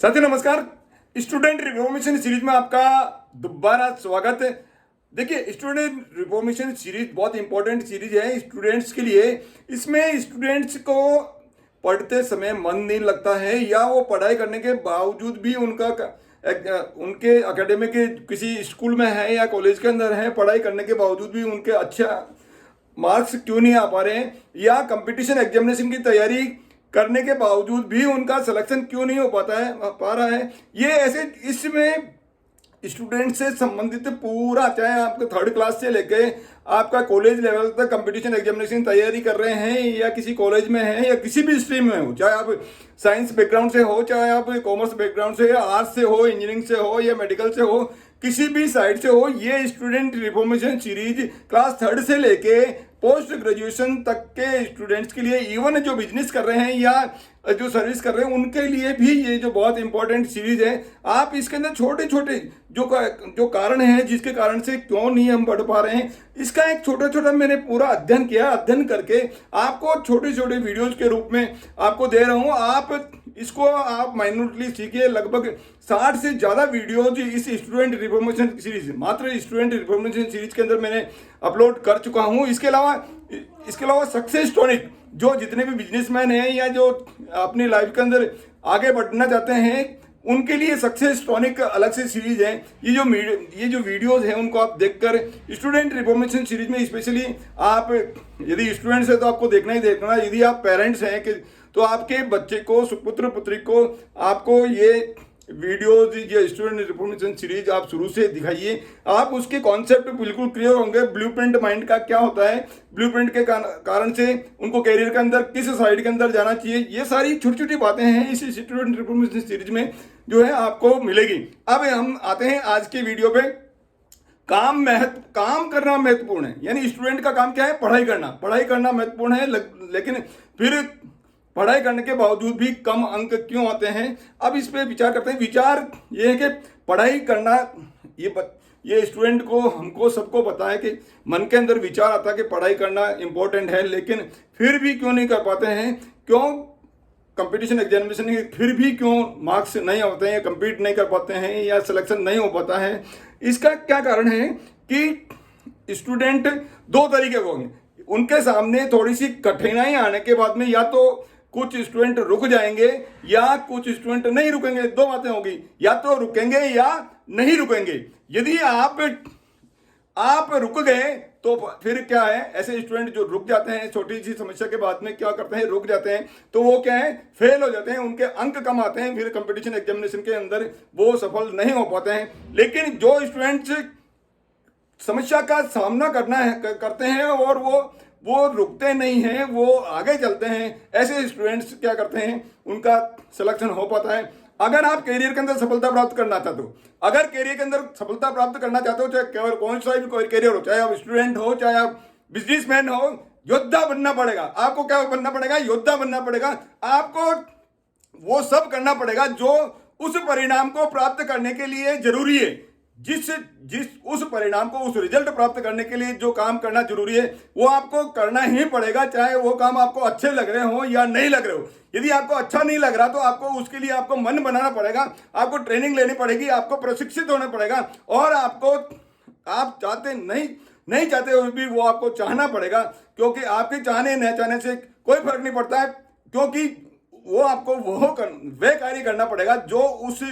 साथियों नमस्कार। Student reformation series में आपका दोबारा स्वागत है। देखिए, स्टूडेंट रिफॉर्मेशन सीरीज बहुत इंपॉर्टेंट सीरीज है स्टूडेंट्स के लिए। इसमें स्टूडेंट्स को पढ़ते समय मन नहीं लगता है या वो पढ़ाई करने के बावजूद भी उनके एकेडमिक किसी स्कूल में है या कॉलेज के अंदर है, पढ़ाई करने के बावजूद भी उनके अच्छा मार्क्स क्यों नहीं आ पा रहे हैं, या कंपटीशन एग्जामिनेशन की तैयारी करने के बावजूद भी उनका सिलेक्शन क्यों नहीं हो पा रहा है। ये ऐसे इसमें स्टूडेंट से संबंधित पूरा, चाहे आपके थर्ड क्लास से लेके आपका कॉलेज लेवल तक कंपटीशन एग्जामिनेशन तैयारी कर रहे हैं या किसी कॉलेज में हैं या किसी भी स्ट्रीम में हो, चाहे आप साइंस बैकग्राउंड से हो, चाहे आप कॉमर्स बैकग्राउंड से, आर्ट्स से हो, इंजीनियरिंग से हो या मेडिकल से हो, किसी भी साइड से हो, ये student reformation series class third से लेके पोस्ट ग्रेजुएशन तक के स्टूडेंट्स के लिए, इवन जो बिजनेस कर रहे हैं या जो सर्विस कर रहे हैं उनके लिए भी ये जो बहुत इंपॉर्टेंट सीरीज है। आप इसके अंदर छोटे छोटे जो कारण है जिसके कारण से क्यों नहीं हम पढ़ पा रहे हैं, इसका एक छोटा छोटा मैंने पूरा अध्ययन किया। अध्ययन करके आपको छोटे छोटे वीडियोज के रूप में आपको दे रहा हूँ। आप इसको आप माइन्यूटली सीखिए। लगभग 60 से ज़्यादा वीडियोज इस स्टूडेंट रिफॉर्मेशन सीरीज, मात्र स्टूडेंट रिफॉर्मेशन सीरीज के अंदर मैंने अपलोड कर चुका हूँ। इसके अलावा सक्सेस टॉनिक, जो जितने भी बिजनेसमैन हैं या जो अपनी लाइफ के अंदर आगे बढ़ना चाहते हैं उनके लिए सक्सेस टॉनिक अलग से सीरीज है। ये जो वीडियोस हैं उनको आप देखकर स्टूडेंट रिफॉर्मेशन सीरीज में स्पेशली आप यदि स्टूडेंट्स है तो आपको देखना ही देखना। यदि आप पेरेंट्स हैं कि तो आपके बच्चे को, सुपुत्र पुत्री को, आपको ये वीडियोज या स्टूडेंट रिफॉर्मेशन सीरीज आप शुरू से दिखाइए। आप उसके कॉन्सेप्ट बिल्कुल क्लियर होंगे। ब्लूप्रिंट माइंड का क्या होता है, ब्लूप्रिंट के कारण से उनको कैरियर के अंदर किस साइड के अंदर जाना चाहिए, ये सारी छोटी छोटी बातें हैं इस स्टूडेंट रिफॉर्मेशन सीरीज में जो है आपको मिलेगी। अब हम आते हैं आज के वीडियो पे। काम करना महत्वपूर्ण है, यानी स्टूडेंट का काम क्या है, पढ़ाई करना महत्वपूर्ण है। लेकिन फिर पढ़ाई करने के बावजूद भी कम अंक क्यों आते हैं, अब इस पे विचार करते हैं। विचार ये है कि पढ़ाई करना, ये स्टूडेंट को, हमको सबको पता है कि मन के अंदर विचार आता है कि पढ़ाई करना इंपॉर्टेंट है, लेकिन फिर भी क्यों नहीं कर पाते हैं, क्यों कंपटीशन एग्जामिनेशन में फिर भी क्यों मार्क्स नहीं होते हैं, कंपीट नहीं कर पाते हैं या सिलेक्शन नहीं हो पाता है। इसका क्या कारण है कि स्टूडेंट दो तरीके के होंगे। उनके सामने थोड़ी सी कठिनाई आने के बाद में या तो कुछ स्टूडेंट रुक जाएंगे या कुछ स्टूडेंट नहीं रुकेंगे। दो बातें होगी, या तो रुकेंगे या नहीं रुकेंगे। यदि आप रुक गए तो फिर क्या है, ऐसे स्टूडेंट जो रुक जाते हैं छोटी सी समस्या के बाद में क्या करते हैं, रुक जाते हैं, तो वो क्या है, फेल हो जाते हैं, उनके अंक कम आते हैं, फिर कंपटीशन एग्जामिनेशन के अंदर वो सफल नहीं हो पाते हैं। लेकिन जो स्टूडेंट्स समस्या का सामना करते हैं और वो रुकते नहीं हैं, वो आगे चलते हैं, ऐसे स्टूडेंट्स क्या करते हैं, उनका सिलेक्शन हो पाता है। अगर आप कैरियर के अंदर सफलता प्राप्त करना चाहते हो, चाहे कौन सा भी कैरियर हो, चाहे आप स्टूडेंट हो, चाहे आप बिजनेसमैन हो, योद्धा बनना पड़ेगा। आपको क्या बनना पड़ेगा, योद्धा बनना पड़ेगा। आपको वो सब करना पड़ेगा जो उस परिणाम को प्राप्त करने के लिए जरूरी है। उस परिणाम को, उस रिजल्ट प्राप्त करने के लिए जो काम करना जरूरी है वो आपको करना ही पड़ेगा, चाहे वो काम आपको अच्छे लग रहे हो या नहीं लग रहे हो। यदि आपको अच्छा नहीं लग रहा तो आपको उसके लिए आपको मन बनाना पड़ेगा, आपको ट्रेनिंग लेनी पड़ेगी, आपको प्रशिक्षित होना पड़ेगा, और आप चाहते नहीं चाहते हुए भी वो आपको चाहना पड़ेगा, क्योंकि आपके चाहने न चाहने से कोई फर्क नहीं पड़ता है, क्योंकि वो आपको वे कार्य करना पड़ेगा जो उस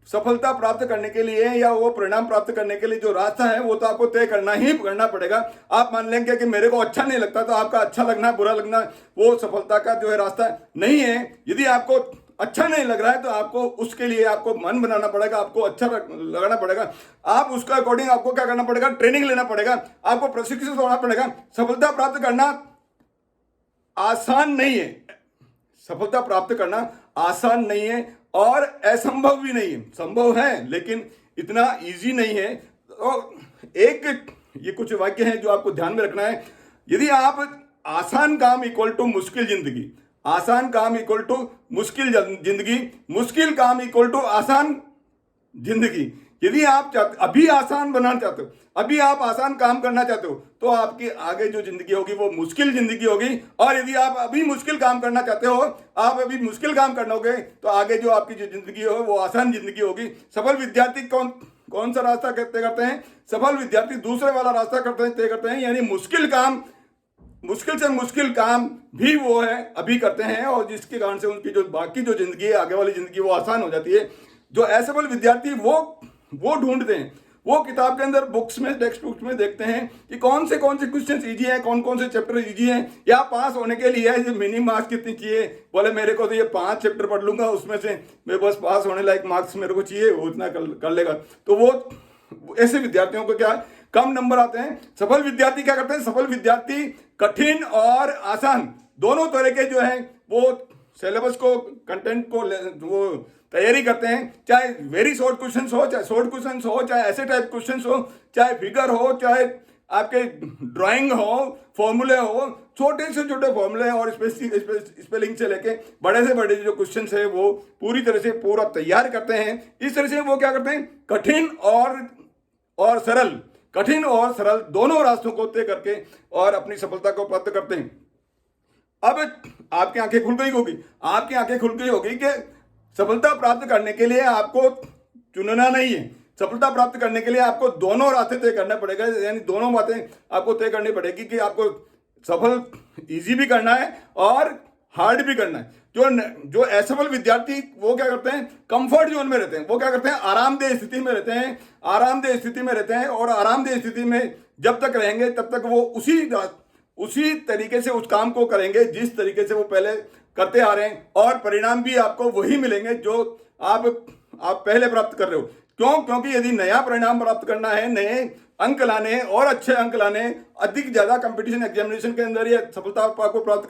सफलता प्राप्त करने के लिए या वो परिणाम प्राप्त करने के लिए जो रास्ता है वो तो आपको तय करना पड़ेगा। आप मान लेंगे कि मेरे को अच्छा नहीं लगता, तो आपका अच्छा लगना, बुरा लगना वो सफलता का जो है रास्ता नहीं है। यदि आपको अच्छा नहीं लग रहा है तो आपको उसके लिए आपको मन बनाना पड़ेगा, आपको अच्छा लगाना पड़ेगा। आप उसका अकॉर्डिंग आपको क्या करना पड़ेगा, ट्रेनिंग लेना पड़ेगा, आपको प्रशिक्षित होना पड़ेगा। सफलता प्राप्त करना आसान नहीं है, सफलता प्राप्त करना आसान नहीं है और असंभव भी नहीं है। संभव है लेकिन इतना इजी नहीं है। तो ये कुछ वाक्य हैं जो आपको ध्यान में रखना है। यदि आप आसान काम इक्वल टू मुश्किल जिंदगी, आसान काम इक्वल टू मुश्किल जिंदगी, मुश्किल काम इक्वल टू आसान जिंदगी, यदि आप अभी आसान बनाना चाहते हो, अभी आप आसान काम करना चाहते हो, तो आपकी आगे जो जिंदगी होगी वो मुश्किल जिंदगी होगी। और यदि आप अभी मुश्किल काम करना चाहते हो, आप अभी मुश्किल काम करनोगे, तो आगे जो आपकी जो जिंदगी हो वो आसान जिंदगी होगी। सफल विद्यार्थी कौन सा रास्ता तय करते हैं? सफल विद्यार्थी दूसरे वाला रास्ता तय करते हैं, यानी मुश्किल से मुश्किल काम भी वो है अभी करते हैं, और जिसके कारण से उनकी जो बाकी जो जिंदगी है, आगे वाली जिंदगी, वो आसान हो जाती है। जो असफल विद्यार्थी वो ढूंढते हैं, वो किताब के अंदर बुक्स में, टेक्स्ट बुक्स में देखते हैं कि कौन से क्वेश्चंस इजी हैं, कौन से चैप्टर इजी हैं, या पास होने के लिए जो मिनिमम मार्क्स कितनी चाहिए। बोले मेरे को तो ये 5 चैप्टर पढ़ लूंगा, उसमें से मैं बस पास होने लायक मार्क्स मेरे को चाहिए, वो उतना कर लेगा। तो वो ऐसे विद्यार्थियों को क्या कम नंबर आते हैं। सफल विद्यार्थी क्या करते हैं? सफल विद्यार्थी कठिन और आसान दोनों तरह के जो है वो सिलेबस को, कंटेंट को वो तैयारी करते हैं। चाहे वेरी शॉर्ट क्वेश्चंस हो, चाहे शॉर्ट क्वेश्चंस हो, चाहे ऐसे टाइप क्वेश्चंस हो, चाहे फिगर हो, चाहे आपके ड्राइंग हो, फॉर्मूले हो, छोटे से छोटे फॉर्मूले और स्पेलिंग से लेके बड़े से बड़े जो क्वेश्चंस है वो पूरी तरह से पूरा तैयार करते हैं। इस तरह से वो क्या करते हैं? कठिन और सरल दोनों रास्तों को तय करके और अपनी सफलता को प्राप्त करते हैं। अब आपकी आंखें खुल गई होगी कि सफलता प्राप्त करने के लिए आपको चुनना नहीं है। सफलता प्राप्त करने के लिए आपको दोनों रास्ते तय करना पड़ेगा, यानी दोनों बातें आपको तय करनी पड़ेगी कि आपको सफल इजी भी करना है और हार्ड भी करना है। जो असफल विद्यार्थी वो क्या करते हैं? कंफर्ट जोन में रहते हैं। वो क्या करते हैं? आरामदेह स्थिति में रहते हैं और आरामदेह स्थिति में जब तक रहेंगे तब तक वो उसी तरीके से उस काम को करेंगे जिस तरीके से वो पहले करते आ रहे हैं, और परिणाम भी आपको वही मिलेंगे जो आप पहले प्राप्त कर रहे हो। क्योंकि यदि नया परिणाम प्राप्त करना है, नए अंक लाने और अच्छे अंक लाने, अधिक ज्यादा कंपटीशन एग्जामिनेशन के अंदर ये सफलता आपको प्राप्त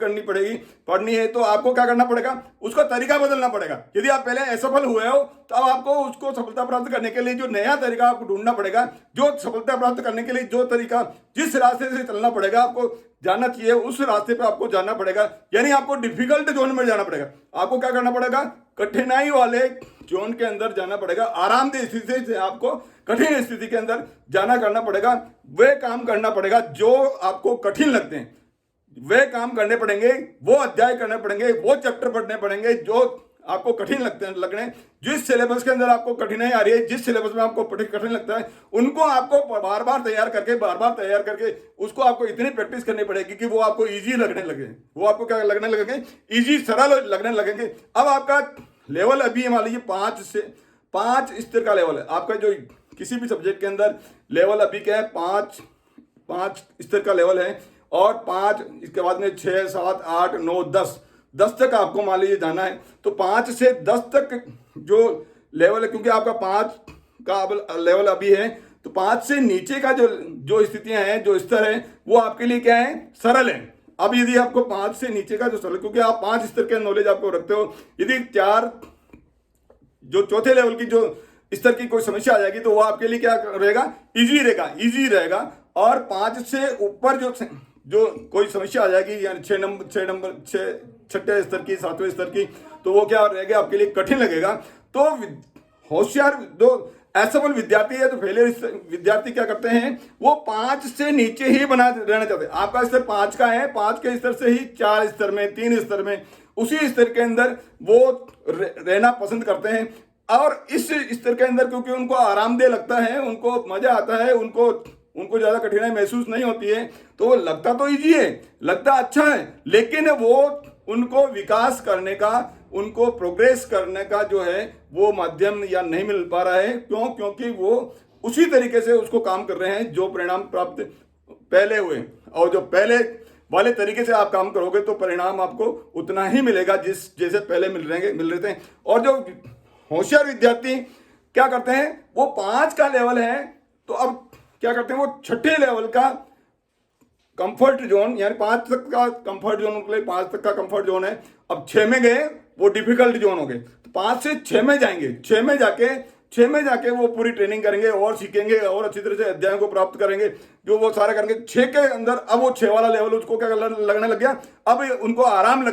पढ़नी है, तो आपको क्या करना पड़ेगा? उसका तरीका बदलना पड़ेगा। यदि आप पहले असफल हुए हो तो अब आपको उसको सफलता प्राप्त करने के लिए जो नया तरीका आपको ढूंढना पड़ेगा, जो सफलता प्राप्त करने के लिए जो तरीका, जिस रास्ते से चलना पड़ेगा, आपको जाना चाहिए उस रास्ते पे आपको जाना पड़ेगा। यानी आपको डिफिकल्ट जोन में जाना पड़ेगा। आपको क्या करना पड़ेगा? कठिनाई वाले जोन के अंदर जाना पड़ेगा। आरामदेह स्थिति से आपको कठिन स्थिति के अंदर करना पड़ेगा। वे काम करना पड़ेगा जो आपको कठिन लगते हैं, वे काम करने पड़ेंगे, वो अध्याय करने पड़ेंगे, वो चैप्टर पढ़ने पड़ेंगे जो आपको कठिन लगने। जिस सिलेबस के अंदर आपको कठिनाई आ रही है, जिस सिलेबस में आपको कठिन लगता है, उनको आपको बार बार तैयार करके उसको आपको इतनी प्रैक्टिस करनी पड़ेगी कि वो आपको इजी लगने लगे। वो आपको क्या लगने लगेंगे? इजी, सरल लगने लगेंगे। अब आपका लेवल अभी मान लीजिए 5 स्तर का लेवल है आपका। जो किसी भी सब्जेक्ट के अंदर लेवल अभी क्या है? 5 स्तर का लेवल है, और 5 इसके बाद में 6, 7, 8, 9, 10 तक आपको मान लीजिए जाना है। तो 5 से 10 तक जो लेवल है, क्योंकि आपका 5 का लेवल अभी है, तो 5 से नीचे का जो स्थितियां हैं, जो स्तर है, वो आपके लिए क्या है? सरल है। अब यदि आपको 5 से नीचे का जो सरल, क्योंकि आप 5 स्तर के नॉलेज आपको रखते हो, यदि 4 जो चौथे लेवल की जो स्तर की कोई समस्या आ जाएगी तो वो आपके लिए क्या रहेगा? इजी रहेगा। और 5 से ऊपर जो कोई समस्या आ जाएगी, यानी 6 स्तर की, 7वें स्तर की, तो वो क्या रहेगा? आपके लिए कठिन लगेगा। तो होशियार जो असफल विद्यार्थी है, तो फेलियर विद्यार्थी क्या करते हैं? वो 5 से नीचे ही बना रहना चाहते हैं। आपका स्तर 5 का है, 5 के स्तर से ही 4 स्तर में, 3 स्तर में, उसी स्तर के अंदर वो रहना पसंद करते हैं। और इस स्तर के अंदर क्योंकि उनको आरामदेह लगता है, उनको मजा आता है, उनको ज्यादा कठिनाई महसूस नहीं होती है, तो वो लगता तो इजी है, लगता अच्छा है, लेकिन वो उनको विकास करने का, उनको प्रोग्रेस करने का जो है वो माध्यम या नहीं मिल पा रहा है। क्योंकि वो उसी तरीके से उसको काम कर रहे हैं जो परिणाम प्राप्त पहले हुए, और जो पहले वाले तरीके से आप काम करोगे तो परिणाम आपको उतना ही मिलेगा जैसे पहले मिल रहे थे। और जो होशियार विद्यार्थी क्या करते हैं? वो 5 का लेवल है, तो अब क्या करते हैं? वो 6ठे लेवल का कंफर्ट जोन, यानी 5 तक का कंफर्ट जोन, उनके लिए 5 तक का कंफर्ट जोन है। अब 6 में गए, वो डिफिकल्ट जोन हो गए, तो 5 से 6 में जाएंगे। 6 में जाके वो पूरी ट्रेनिंग करेंगे और सीखेंगे और अच्छी तरह से अध्यायों को प्राप्त करेंगे, जो वो सारा करेंगे। 6 के अंदर अब वो 6 वाला लेवल उसको क्या लगने लग गया? अब उनको आराम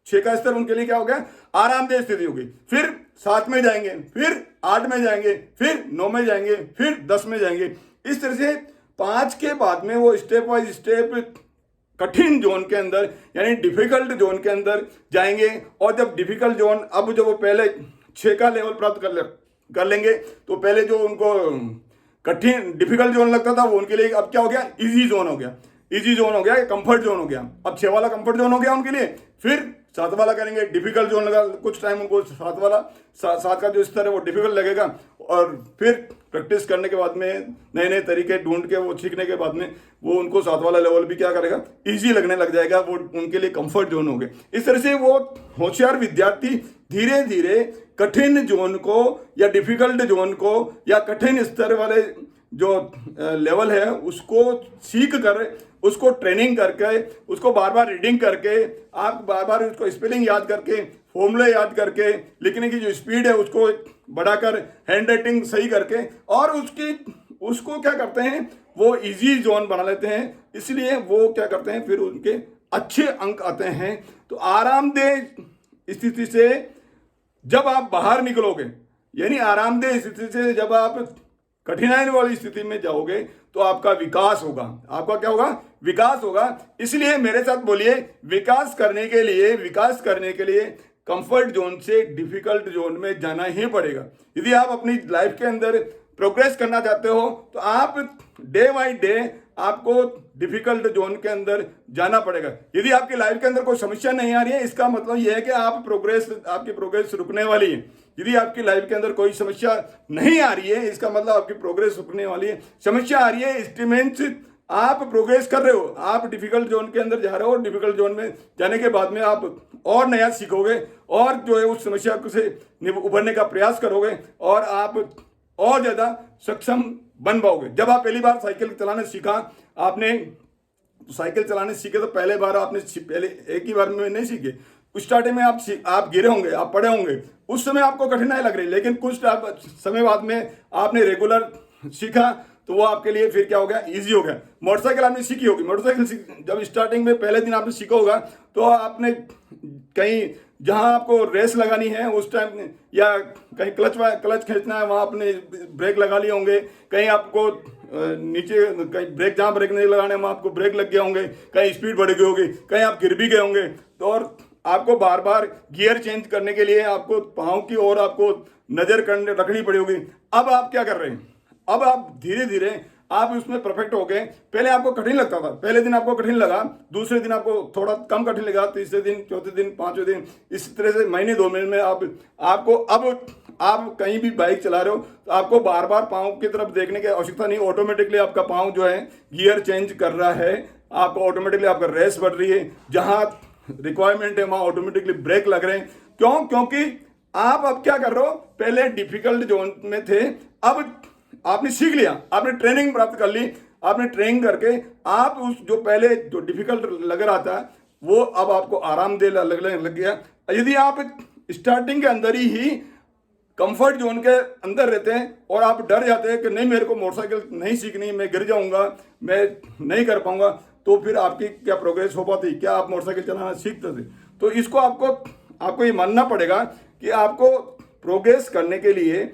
6 का स्तर उनके लिए क्या हो गया? आरामदेह स्थिति हो गई। फिर 7 में जाएंगे, फिर 8 में जाएंगे, फिर 9 में जाएंगे, फिर 10 में जाएंगे। इस तरह से 5 के बाद में वो स्टेप बाय स्टेप कठिन जोन के अंदर यानी डिफिकल्ट जोन के अंदर जाएंगे। और जब डिफिकल्ट जोन, अब जब वो पहले 6 का लेवल प्राप्त कर लेंगे तो पहले जो उनको कठिन डिफिकल्ट जोन लगता था वो उनके लिए अब क्या हो गया, इजी जोन हो गया, इजी जोन हो गया, कंफर्ट जोन हो गया। अब 6 वाला कंफर्ट जोन हो गया उनके लिए, फिर 7 वाला करेंगे, डिफिकल्ट जोन लगा कुछ टाइम उनको, 7 वाला 7 का जो स्तर है वो डिफिकल्ट लगेगा। और फिर प्रैक्टिस करने के बाद में नए नए तरीके ढूंढ के वो सीखने के बाद में वो उनको 7 वाला लेवल भी क्या करेगा, इजी लगने लग जाएगा, वो उनके लिए कंफर्ट जोन हो गए। इस तरह से वो होशियार विद्यार्थी धीरे धीरे कठिन जोन को या डिफिकल्ट जोन को या कठिन स्तर वाले जो लेवल है उसको सीख कर, उसको ट्रेनिंग करके, उसको बार बार रीडिंग करके, आप बार बार उसको स्पेलिंग याद करके, फॉर्मूले याद करके, लिखने की जो स्पीड है उसको बढ़ाकर, हैंड राइटिंग सही करके, और उसको क्या करते हैं, वो इजी जोन बना लेते हैं। इसलिए वो क्या करते हैं, फिर उनके अच्छे अंक आते हैं। तो आरामदेह स्थिति से जब आप बाहर निकलोगे, यानी आरामदेह स्थिति से जब आप कठिनाई वाली स्थिति में जाओगे तो आपका विकास होगा। आपका क्या होगा, विकास होगा। इसलिए मेरे साथ बोलिए, विकास करने के लिए कंफर्ट जोन से डिफिकल्ट जोन में जाना ही पड़ेगा। यदि आप अपनी लाइफ के अंदर प्रोग्रेस करना चाहते हो तो आप डे बाय डे आपको डिफिकल्ट जोन के अंदर जाना पड़ेगा। यदि आपकी लाइफ के अंदर कोई समस्या नहीं आ रही है, इसका मतलब यह है कि आपकी प्रोग्रेस रुकने वाली है। यदि आपकी लाइफ के अंदर कोई समस्या नहीं आ रही है, इसका मतलब आपकी प्रोग्रेस रुकने वाली है। समस्या आ रही है, इट मींस आप प्रोग्रेस कर रहे हो, आप डिफिकल्ट जोन के अंदर जा रहे हो। डिफिकल्ट जोन में जाने के बाद में आप और नया सीखोगे और जो है उस समस्या से उभरने का प्रयास करोगे और आप और ज्यादा सक्षम बन पाओगे। जब आप पहली बार साइकिल चलाना सीखा, आपने साइकिल चलाने सीखे तो पहले बार आपने पहले एक ही बार में नहीं सीखे। स्टार्टिंग में आप गिरे होंगे, आप पड़े होंगे, उस समय आपको कठिनाई लग रही, लेकिन कुछ समय बाद में आपने रेगुलर सीखा तो वो आपके लिए फिर क्या हो गया, इजी हो गया। मोटरसाइकिल आपने सीखी होगी, मोटरसाइकिल जब स्टार्टिंग में पहले दिन आपने सीखा होगा तो आपने कहीं जहां आपको रेस लगानी है उस टाइम, या कहीं क्लच खींचना है वहां आपने ब्रेक लगा लिए होंगे, कहीं आपको नीचे कहीं ब्रेक, जहां ब्रेक नहीं लगाने वहां आपको ब्रेक लग गए होंगे, कहीं स्पीड बढ़ गई होगी, कहीं आप गिर भी गए होंगे। तो और आपको बार बार गियर चेंज करने के लिए आपको पाँव की ओर आपको नजर रखनी पड़ी होगी। अब आप क्या कर रहे हैं, अब आप धीरे धीरे आप उसमें परफेक्ट हो गए। पहले आपको कठिन लगता था, पहले दिन आपको कठिन लगा, दूसरे दिन आपको थोड़ा कम कठिन लगा, तीसरे दिन, चौथे दिन, पांचवें दिन, इस तरह से महीने 2 महीने में आपको अब आप कहीं भी बाइक चला रहे हो तो आपको बार बार पाँव की तरफ देखने की आवश्यकता नहीं। ऑटोमेटिकली आपका पाँव जो है गियर चेंज कर रहा है, आपको ऑटोमेटिकली आपका रेस बढ़ रही है, जहां रिक्वायरमेंट है वहां ऑटोमेटिकली ब्रेक लग रहे हैं। क्यों? क्योंकि आप अब क्या कर रहे हो, पहले डिफिकल्ट जोन में थे, अब आपने सीख लिया, आपने ट्रेनिंग प्राप्त कर ली, आपने ट्रेनिंग करके आप उस जो पहले जो डिफिकल्ट लग रहा था वो अब आपको आरामदेह लगने लग गया। यदि आप स्टार्टिंग के अंदर ही कंफर्ट जोन के अंदर रहते हैं और आप डर जाते हैं कि नहीं मेरे को मोटरसाइकिल नहीं सीखनी, मैं गिर जाऊंगा, मैं नहीं कर पाऊंगा, तो फिर आपकी क्या प्रोग्रेस हो पाती, क्या आप मोटरसाइकिल चलाना सीखते थे? तो इसको आपको ये मानना पड़ेगा कि आपको प्रोग्रेस करने के लिए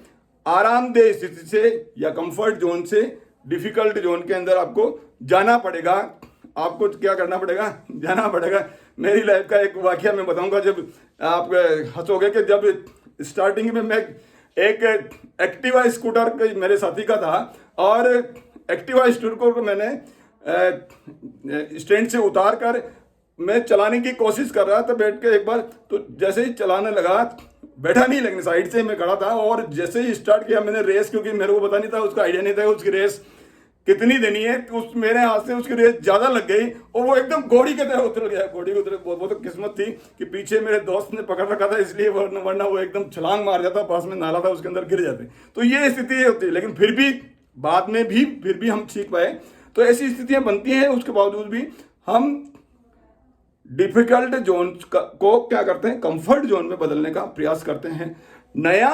आरामदेह स्थिति से या कंफर्ट जोन से डिफिकल्ट जोन के अंदर आपको जाना पड़ेगा। आपको क्या करना पड़ेगा, जाना पड़ेगा। मेरी लाइफ का एक वाकया मैं बताऊंगा, जब आप हंसोगे कि जब स्टार्टिंग में मैं एक एक्टिवा स्कूटर मेरे साथी का था और एक्टिवा स्कूटर को मैंने स्टैंड से उतार कर मैं चलाने की कोशिश कर रहा था बैठ के एक बार, तो जैसे ही चलाने लगा, बैठा नहीं लेकिन साइड से मैं खड़ा था, और जैसे ही स्टार्ट किया मैंने रेस, क्योंकि मेरे को पता नहीं था, उसका आइडिया नहीं था उसकी रेस कितनी देनी है, तो मेरे हाथ से उसकी रेस ज़्यादा लग गई और वो एकदम घोड़ी की तरह उतर गया। घोड़ी की तरह वो तो किस्मत थी कि पीछे मेरे दोस्त ने पकड़ रखा था, इसलिए वरना वो एकदम छलांग मार जाता, पास में नाला था उसके अंदर गिर जाते। तो ये स्थिति होती है, लेकिन फिर भी बाद में भी हम सीख पाए। तो ऐसी स्थितियाँ बनती हैं, उसके बावजूद भी हम डिफिकल्ट जोन को क्या करते हैं, कंफर्ट जोन में बदलने का प्रयास करते हैं। नया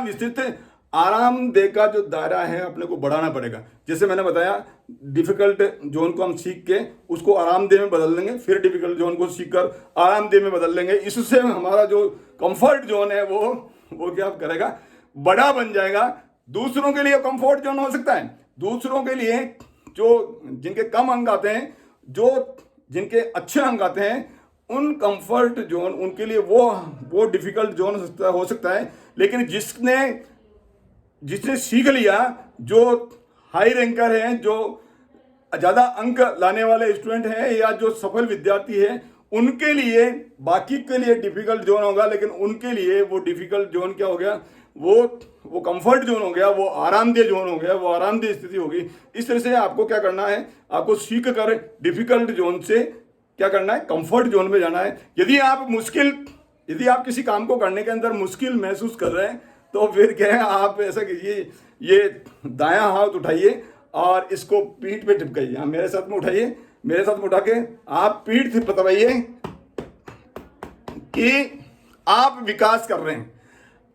विस्तृत आरामदेह का जो दायरा है अपने को बढ़ाना पड़ेगा। जैसे मैंने बताया, डिफिकल्ट जोन को हम सीख के उसको आरामदेह में बदल देंगे, फिर डिफिकल्ट जोन को सीख कर आरामदेह में बदल देंगे। इससे हमारा जो कंफर्ट जोन है वो क्या करेगा, बड़ा बन जाएगा। दूसरों के लिए कंफर्ट जोन हो सकता है, दूसरों के लिए जो जिनके कम अंक आते हैं, जो जिनके अच्छे अंक आते हैं, उन कंफर्ट जोन उनके लिए वो डिफिकल्ट जोन हो सकता है। लेकिन जिसने सीख लिया, जो हाई रैंकर हैं, जो ज़्यादा अंक लाने वाले स्टूडेंट हैं या जो सफल विद्यार्थी हैं, उनके लिए, बाकी के लिए डिफिकल्ट जोन होगा, लेकिन उनके लिए वो डिफिकल्ट जोन क्या हो गया, वो कंफर्ट जोन हो गया, वो आरामदेह जोन हो गया, वो आरामदेह स्थिति होगी। इस तरह से आपको क्या करना है, आपको सीख कर डिफिकल्ट जोन से क्या करना है, कंफर्ट जोन में जाना है। यदि आप किसी काम को करने के अंदर मुश्किल महसूस कर रहे हैं, तो फिर क्या है, आप ऐसा कीजिए, ये दायां हाथ उठाइए और इसको पीठ पे टिपकाइए। मेरे साथ में उठाइए, मेरे साथ में उठा के आप पीठ दबाइए कि आप विकास कर रहे हैं।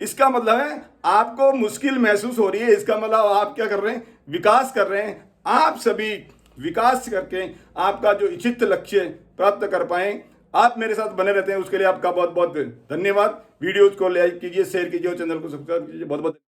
इसका मतलब है आपको मुश्किल महसूस हो रही है, इसका मतलब आप क्या कर रहे हैं, विकास कर रहे हैं। आप सभी विकास करके आपका जो इच्छित लक्ष्य प्राप्त कर पाएं। आप मेरे साथ बने रहते हैं, उसके लिए आपका बहुत बहुत धन्यवाद। वीडियोज को लाइक कीजिए, शेयर कीजिए और चैनल को सब्सक्राइब कीजिए। बहुत बहुत